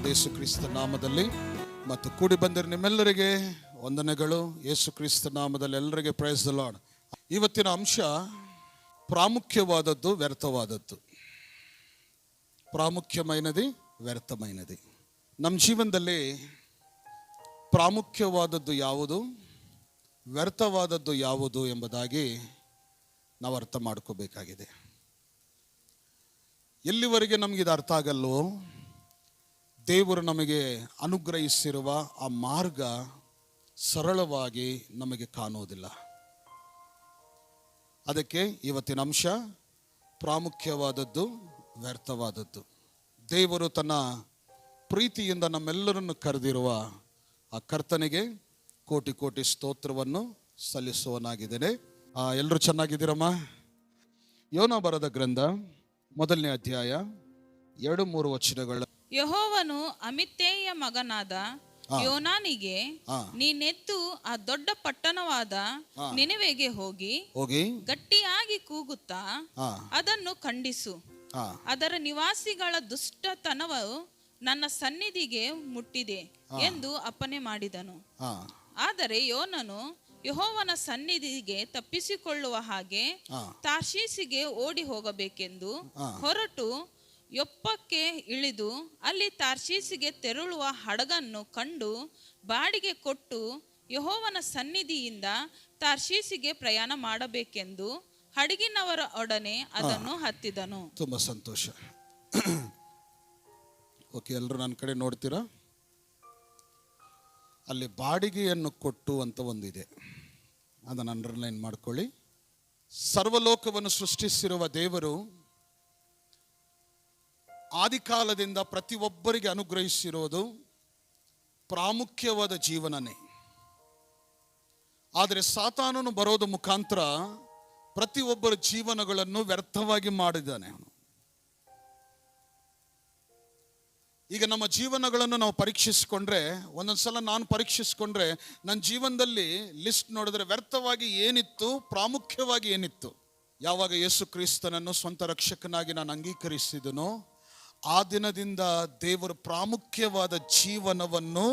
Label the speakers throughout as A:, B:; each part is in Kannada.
A: ಕರ್ತನಾದ ಯೇಸು ಕ್ರಿಸ್ತ ನಾಮದಲ್ಲಿ ಮತ್ತು ಕೂಡಿ ಬಂದಿರೋ ನಿಮ್ಮೆಲ್ಲರಿಗೆ ವಂದನೆಗಳು. ಯೇಸು ಕ್ರಿಸ್ತ ನಾಮದಲ್ಲಿ ಎಲ್ಲರಿಗೆ ಪ್ರೈಸ್ ದ ಲಾರ್ಡ್. ಇವತ್ತಿನ ಅಂಶ ಪ್ರಾಮುಖ್ಯವಾದದ್ದು ವ್ಯರ್ಥವಾದದ್ದು. ಪ್ರಾಮುಖ್ಯమైనది ವ್ಯರ್ಥమైనది. ನಮ್ಮ ಜೀವನದಲ್ಲಿ ಪ್ರಾಮುಖ್ಯವಾದದ್ದು ಯಾವುದು, ವ್ಯರ್ಥವಾದದ್ದು ಯಾವುದು ಎಂಬುದಾಗಿ ನಾವು ಅರ್ಥ ಮಾಡ್ಕೋಬೇಕಾಗಿದೆ. ಎಲ್ಲಿವರೆಗೆ ನಮಗಿದು ಅರ್ಥ ಆಗಲ್ಲವೋ, ದೇವರು ನಮಗೆ ಅನುಗ್ರಹಿಸಿರುವ ಆ ಮಾರ್ಗ ಸರಳವಾಗಿ ನಮಗೆ ಕಾಣುವುದಿಲ್ಲ. ಅದಕ್ಕೆ ಇವತ್ತಿನ ಅಂಶ ಪ್ರಾಮುಖ್ಯವಾದದ್ದು ವ್ಯರ್ಥವಾದದ್ದು. ದೇವರು ತನ್ನ ಪ್ರೀತಿಯಿಂದ ನಮ್ಮೆಲ್ಲರನ್ನು ಕರೆದಿರುವ ಆ ಕರ್ತನಿಗೆ ಕೋಟಿ ಕೋಟಿ ಸ್ತೋತ್ರವನ್ನು ಸಲ್ಲಿಸುವನಾಗಿದ್ದೇನೆ. ಎಲ್ಲರೂ ಚೆನ್ನಾಗಿದ್ದೀರಮ್ಮ? ಯೋನ ಬರೆದ ಗ್ರಂಥ 1ನೇ ಅಧ್ಯಾಯ 2-3 ವಚನಗಳು.
B: ಯೆಹೋವನು ಅಮಿತ್ತೈಯ ಮಗನಾದ ಯೋನಾನಿಗೆ, ನೀನೆದ್ದು ಆ ದೊಡ್ಡ ಪಟ್ಟಣವಾದ ನಿನೆವೆಗೆ ಹೋಗಿ ಗಟ್ಟಿಯಾಗಿ ಕೂಗುತ್ತಾ ಅದನ್ನು ಖಂಡಿಸು. ಅದರ ನಿವಾಸಿಗಳ ದುಷ್ಟತನವು ನನ್ನ ಸನ್ನಿಧಿಗೆ ಮುಟ್ಟಿದೆ ಎಂದು ಅಪ್ಪಣೆ ಮಾಡಿದನು. ಆದರೆ ಯೋನನು ಯೆಹೋವನ ಸನ್ನಿಧಿಗೆ ತಪ್ಪಿಸಿಕೊಳ್ಳುವ ಹಾಗೆ ತಾರ್ಷೀಸಿಗೆ ಓಡಿ ಹೋಗಬೇಕೆಂದು ಹೊರಟು ಯೊಪ್ಪಕ್ಕೆ ಇಳಿದು ಅಲ್ಲಿ ತಾರ್ಷೀಸಿಗೆ ತೆರಳುವ ಹಡಗನ್ನು ಕಂಡು ಬಾಡಿಗೆ ಕೊಟ್ಟು ಯೆಹೋವನ ಸನ್ನಿಧಿಯಿಂದ ತಾರ್ಷೀಸಿಗೆ ಪ್ರಯಾಣ ಮಾಡಬೇಕೆಂದು ಹಡಗಿನವರ ಒಡನೆ ಅದನ್ನು ಹತ್ತಿದನು.
A: ತುಂಬಾ ಸಂತೋಷ. ಓಕೆ, ಎಲ್ಲರೂ ನನ್ನ ಕಡೆ ನೋಡ್ತೀರಾ? ಅಲ್ಲಿ ಬಾಡಿಗೆಯನ್ನು ಕೊಟ್ಟು ಅಂತ ಒಂದಿದೆ, ಅದನ್ನು ಅಂಡರ್ಲೈನ್ ಮಾಡ್ಕೊಳ್ಳಿ. ಸರ್ವಲೋಕವನ್ನು ಸೃಷ್ಟಿಸಿರುವ ದೇವರು ಆದಿಕಾಲದಿಂದ ಪ್ರತಿಯೊಬ್ಬರಿಗೆ ಅನುಗ್ರಹಿಸಿರೋದು ಪ್ರಾಮುಖ್ಯವಾದ ಜೀವನನೇ. ಆದರೆ ಸಾತಾನನು ಬರೋದು ಮುಖಾಂತರ ಪ್ರತಿಯೊಬ್ಬರ ಜೀವನಗಳನ್ನು ವ್ಯರ್ಥವಾಗಿ ಮಾಡಿದ್ದಾನೆ. ಈಗ ನಮ್ಮ ಜೀವನಗಳನ್ನು ನಾವು ಪರೀಕ್ಷಿಸಿಕೊಂಡ್ರೆ, ಒಂದೊಂದ್ಸಲ ನಾನು ಪರೀಕ್ಷಿಸಿಕೊಂಡ್ರೆ ನನ್ನ ಜೀವನದಲ್ಲಿ ಲಿಸ್ಟ್ ನೋಡಿದ್ರೆ ವ್ಯರ್ಥವಾಗಿ ಏನಿತ್ತು, ಪ್ರಾಮುಖ್ಯವಾಗಿ ಏನಿತ್ತು. ಯಾವಾಗ ಯೇಸು ಕ್ರಿಸ್ತನನ್ನು ಸ್ವಂತ ರಕ್ಷಕನಾಗಿ ನಾನು ಅಂಗೀಕರಿಸಿದನೋ ಆ ದಿನದಿಂದ ದೇವರು ಪ್ರಾಮುಖ್ಯವಾದ ಜೀವನವನ್ನು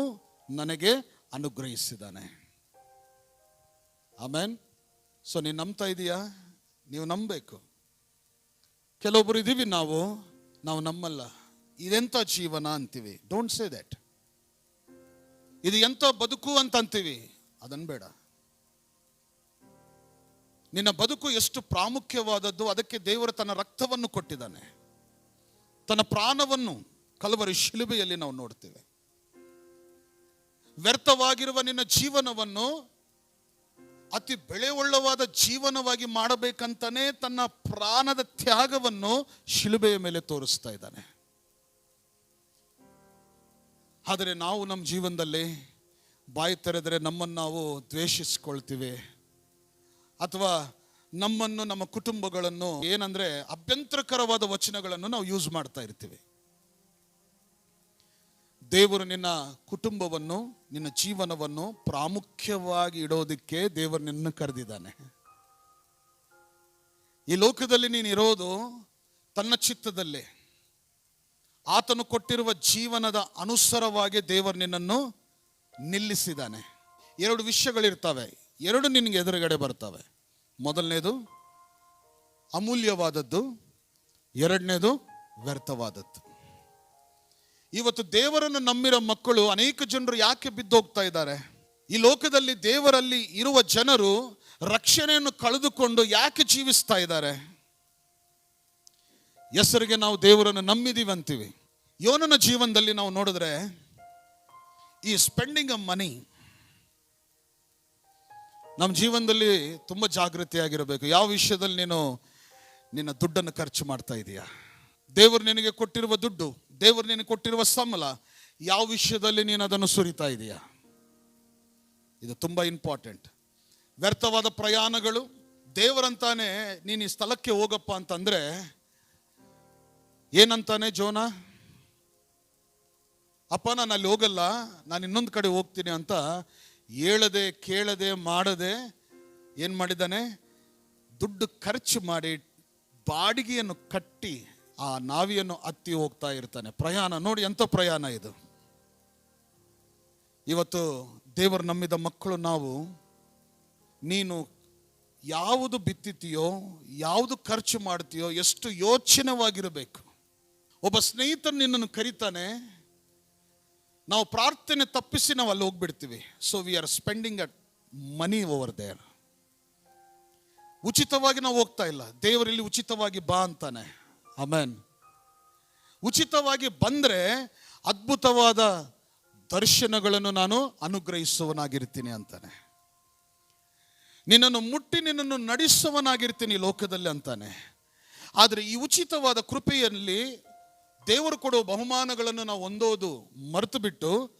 A: ನನಗೆ ಅನುಗ್ರಹಿಸಿದ್ದಾನೆ. ಆಮೇನ್. ಸೊ ನೀನು ನಂಬ್ತಾ ಇದೀಯಾ? ನೀವು ನಂಬಬೇಕು. ಕೆಲವೊಬ್ಬರು ಇದೀವಿ, ನಾವು ನಮ್ಮಲ್ಲ. ಇದೆಂಥ ಜೀವನ ಅಂತೀವಿ, ಡೋಂಟ್ ಸೇ ದಟ್. ಇದು ಎಂಥ ಬದುಕು ಅಂತ ಅಂತೀವಿ, ಅದನ್ನು ಬೇಡ. ನಿನ್ನ ಬದುಕು ಎಷ್ಟು ಪ್ರಾಮುಖ್ಯವಾದದ್ದು, ಅದಕ್ಕೆ ದೇವರು ತನ್ನ ರಕ್ತವನ್ನು ಕೊಟ್ಟಿದ್ದಾನೆ, ತನ್ನ ಪ್ರಾಣವನ್ನು ಕಲ್ವರಿ ಶಿಲುಬೆಯಲ್ಲಿ ನಾವು ನೋಡ್ತೇವೆ. ವ್ಯರ್ಥವಾಗಿರುವ ನಿನ್ನ ಜೀವನವನ್ನು ಅತಿ ಬೆಲೆಯುಳ್ಳವಾದ ಜೀವನವಾಗಿ ಮಾಡಬೇಕಂತಾನೆ ತನ್ನ ಪ್ರಾಣದ ತ್ಯಾಗವನ್ನು ಶಿಲುಬೆಯ ಮೇಲೆ ತೋರಿಸ್ತಾ ಇದ್ದಾನೆ. ಆದರೆ ನಾವು ನಮ್ಮ ಜೀವನದಲ್ಲಿ ಬಾಯಿ ತೆರೆದರೆ ನಮ್ಮನ್ನು ನಾವು ದ್ವೇಷಿಸ್ಕೊಳ್ತೀವಿ, ಅಥವಾ ನಮ್ಮನ್ನು, ನಮ್ಮ ಕುಟುಂಬಗಳನ್ನು ಏನಂದ್ರೆ ಅಭ್ಯಂತರಕರವಾದ ವಚನಗಳನ್ನು ನಾವು ಯೂಸ್ ಮಾಡ್ತಾ ಇರ್ತೀವಿ. ದೇವರು ನಿನ್ನ ಕುಟುಂಬವನ್ನು, ನಿನ್ನ ಜೀವನವನ್ನು ಪ್ರಾಮುಖ್ಯವಾಗಿ ಇಡೋದಕ್ಕೆ ದೇವರು ನಿನ್ನ ಕರೆದಿದ್ದಾನೆ. ಈ ಲೋಕದಲ್ಲಿ ನೀನು ಇರೋದು ತನ್ನ ಚಿತ್ತದಲ್ಲೇ, ಆತನು ಕೊಟ್ಟಿರುವ ಜೀವನದ ಅನುಸಾರವಾಗಿ ದೇವರು ನಿನ್ನನ್ನು ನಿಲ್ಲಿಸಿದ್ದಾನೆ. 2 ವಿಷಯಗಳಿರ್ತವೆ, 2 ನಿನಗೆ ಎದುರುಗಡೆ ಬರ್ತವೆ. ಮೊದಲನೇದು ಅಮೂಲ್ಯವಾದದ್ದು, 2ನೇದು ವ್ಯರ್ಥವಾದದ್ದು. ಇವತ್ತು ದೇವರನ್ನು ನಂಬಿರೋ ಮಕ್ಕಳು ಅನೇಕ ಜನರು ಯಾಕೆ ಬಿದ್ದೋಗ್ತಾ ಇದ್ದಾರೆ? ಈ ಲೋಕದಲ್ಲಿ ದೇವರಲ್ಲಿ ಇರುವ ಜನರು ರಕ್ಷಣೆಯನ್ನು ಕಳೆದುಕೊಂಡು ಯಾಕೆ ಜೀವಿಸ್ತಾ ಇದ್ದಾರೆ? ಹೆಸರಿಗೆ ನಾವು ದೇವರನ್ನು ನಂಬಿದೀವಿ ಅಂತೀವಿ. ಯೋನನ ಜೀವನದಲ್ಲಿ ನಾವು ನೋಡಿದ್ರೆ ಈ ಸ್ಪೆಂಡಿಂಗ್ ಆಫ್ ಮನಿ, ನಮ್ಮ ಜೀವನದಲ್ಲಿ ತುಂಬ ಜಾಗೃತಿಯಾಗಿರಬೇಕು. ಯಾವ ವಿಷಯದಲ್ಲಿ ನೀನು ನಿನ್ನ ದುಡ್ಡನ್ನು ಖರ್ಚು ಮಾಡ್ತಾ ಇದೀಯಾ? ದೇವರು ನಿನಗೆ ಕೊಟ್ಟಿರುವ ದುಡ್ಡು, ದೇವರು ನಿನಗೆ ಕೊಟ್ಟಿರುವ ಸಂಬಳ, ಯಾವ ವಿಷಯದಲ್ಲಿ ನೀನು ಅದನ್ನು ಸುರಿತಾ ಇದೀಯಾ? ಇದು ತುಂಬ ಇಂಪಾರ್ಟೆಂಟ್. ವ್ಯರ್ಥವಾದ ಪ್ರಯಾಣಗಳು, ದೇವರಂತಾನೆ ನೀನು ಈ ಸ್ಥಳಕ್ಕೆ ಹೋಗಪ್ಪ ಅಂತಂದ್ರೆ ಏನಂತಾನೆ ಜೋನ? ಅಪ್ಪ ನಾನು ಅಲ್ಲಿ ಹೋಗಲ್ಲ, ನಾನು ಇನ್ನೊಂದು ಕಡೆ ಹೋಗ್ತೀನಿ ಅಂತ ಹೇಳದೆ ಕೇಳದೆ ಮಾಡದೆ ಏನು ಮಾಡಿದ್ದಾನೆ? ದುಡ್ಡು ಖರ್ಚು ಮಾಡಿ ಬಾಡಿಗೆಯನ್ನು ಕಟ್ಟಿ ಆ ನಾವಿಯನ್ನು ಹತ್ತಿ ಹೋಗ್ತಾ ಇರ್ತಾನೆ. ಪ್ರಯಾಣ ನೋಡಿ, ಎಂಥ ಪ್ರಯಾಣ ಇದು! ಇವತ್ತು ದೇವರು ನಂಬಿದ ಮಕ್ಕಳು ನಾವು, ನೀನು ಯಾವುದು ಬಿತ್ತಿತೀಯೋ, ಯಾವುದು ಖರ್ಚು ಮಾಡ್ತೀಯೋ, ಎಷ್ಟು ಯೋಚನೆವಾಗಿರಬೇಕು. ಒಬ್ಬ ಸ್ನೇಹಿತನು ನಿನ್ನನ್ನು ಕರೀತಾನೆ, ನಾವು ಪ್ರಾರ್ಥನೆ ತಪ್ಪಿಸಿ ನಾವು ಅಲ್ಲಿ ಹೋಗ್ಬಿಡ್ತೀವಿ. So we are spending at money over there. ಉಚಿತವಾಗಿ ನಾವು ಹೋಗ್ತಾ ಇಲ್ಲ. ದೇವರಲ್ಲಿ ಉಚಿತವಾಗಿ ಬಾ ಅಂತಾನೆ. ಆಮೆನ್. ಉಚಿತವಾಗಿ ಬಂದ್ರೆ ಅದ್ಭುತವಾದ ದರ್ಶನಗಳನ್ನು ನಾನು ಅನುಗ್ರಹಿಸುವನಾಗಿರ್ತೀನಿ ಅಂತಾನೆ. ನಿನ್ನನ್ನು ಮುಟ್ಟಿ ನಿನ್ನನ್ನು ನಡೆಸುವನಾಗಿರ್ತೀನಿ ಲೋಕದಲ್ಲಿ ಅಂತಾನೆ. ಆದರೆ ಈ ಉಚಿತವಾದ ಕೃಪೆಯಲ್ಲಿ ದೇವರು ಕೊಡುವ ಬಹುಮಾನಗಳನ್ನು ನಾವು ಹೊಂದೋದು ಮರೆತು ಬಿಟ್ಟು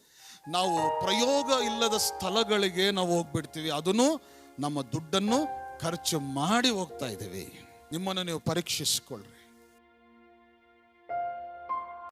A: ನಾವು ಪ್ರಯೋಗ ಇಲ್ಲದ ಸ್ಥಳಗಳಿಗೆ ನಾವು ಹೋಗ್ಬಿಡ್ತೀವಿ. ಅದನ್ನು ನಮ್ಮ ದುಡ್ಡನ್ನು ಖರ್ಚು ಮಾಡಿ ಹೋಗ್ತಾ ಇದ್ದೀವಿ. ನಿಮ್ಮನ್ನು ನೀವು ಪರೀಕ್ಷಿಸಿಕೊಳ್ಳ್ರಿ.